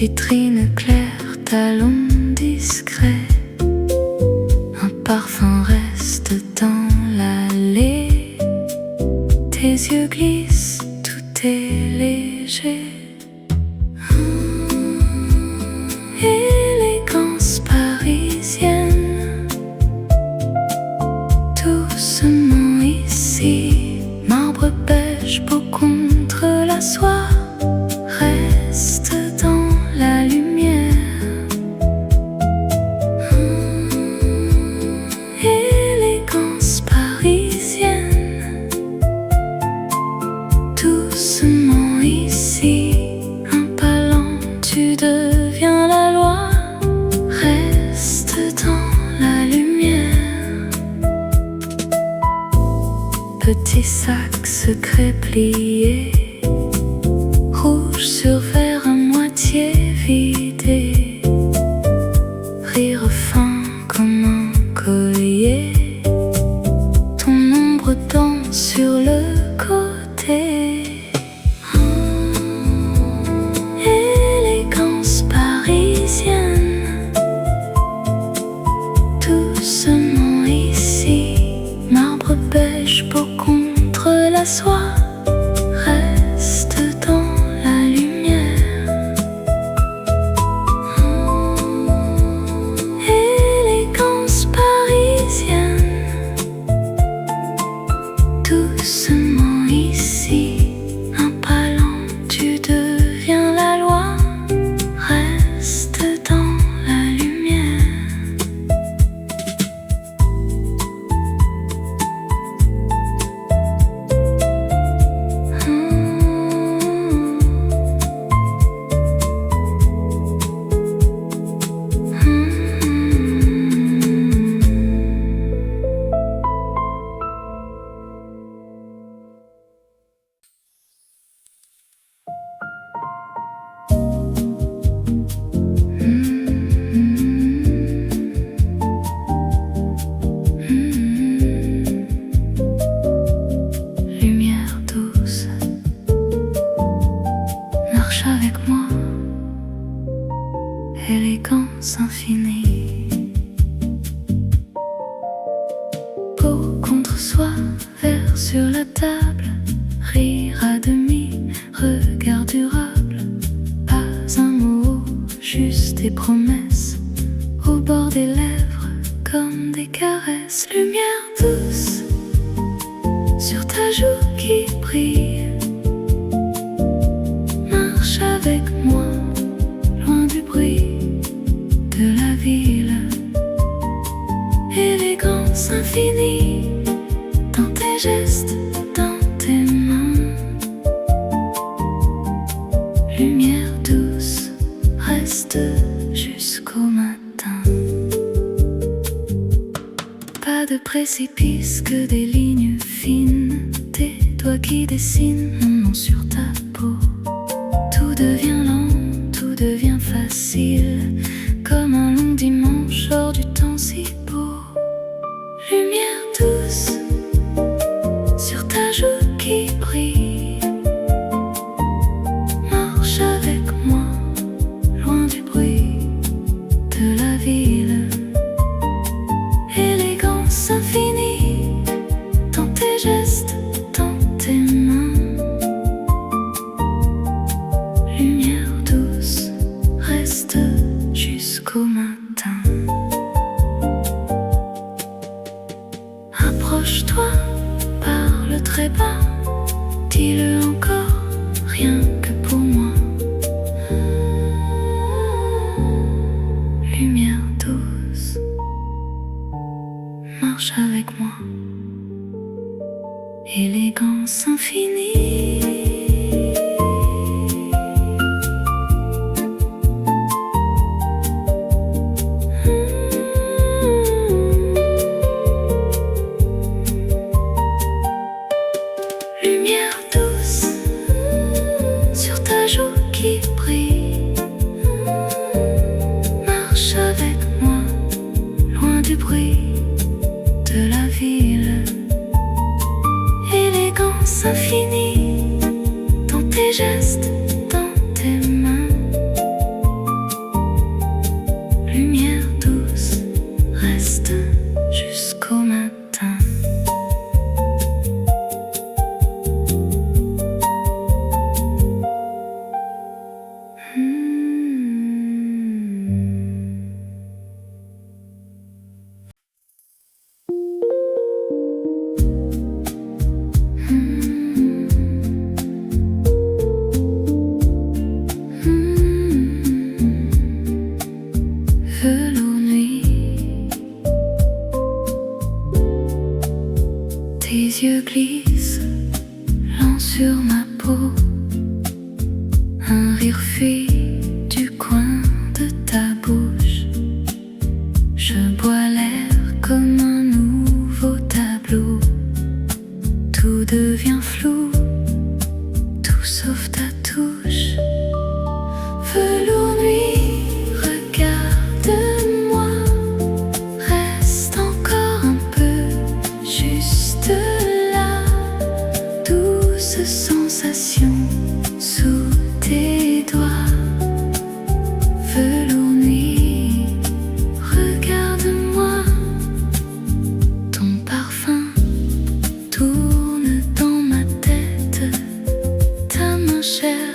Vitrine claire, talon discret, un parfum reste dans l'allée. Tes yeux glissent, tout est léger. Élégance parisienne, doucement ici. Marbre beige, beau contre la soie, reste dans la lumière. Élégance parisienne, doucement ici. Un pas lent, tu deviens la loi, reste dans la lumière. Petit sac secret plié, rouge sur verre à moitié vidé. Rire fin comme un collier, ton ombre danse sur le côté. Élégance parisienne, doucement ici. Marbre beige, beau contre la soie, reste dans la lumière. Élégance parisienne, doucement ici. Un pas lent, tu deviens la loi, reste dans la lumière. Lumière douce, marche avec moi. Élégance infinie, peau contre soi, verre sur la table. Rire à demi, regard durable. Pas un mot, juste des promesses au bord des lèvres comme des caresses. Lumière douce sur ta joue qui brille, marche avec moi, loin du bruit de la ville. Élégance infinie, dans tes gestes, dans tes mains. Lumière douce, reste jusqu'au matin. Pas de précipice, que des lignes fines, tes doigts qui dessinent mon nom sur ta peau. Tout devient lent, tout devient facile, comme un long dimanche hors du temps si beau. Lumière douce sur ta joue qui brille, marche avec moi, loin du bruit de la ville. Élégance infinie, dans tes gestes, dans tes mains. Lumière douce, reste jusqu'au matin. Approche-toi, parle très bas, dis-le encore, rien que pour moi. Lumière douce, marche avec moi. Élégance infinie. Lumière douce sur ta joue qui brille, marche avec moi, loin du bruit de la ville. Élégance infinie, dans tes gestes, dans tes mains. cheveux glissent lent sur ma peau. Un rire fuit du coin de ta bouche. Je bois l'air comme un nouveau tableau. Tout devient flou, tout sauf ta touche. Velours nuit, regarde-moi. Reste encore un peu, juste là. Douce sensation sous tes doigts. Velours nuit, regarde-moi. Ton parfum tourne dans ma tête. Ta main chère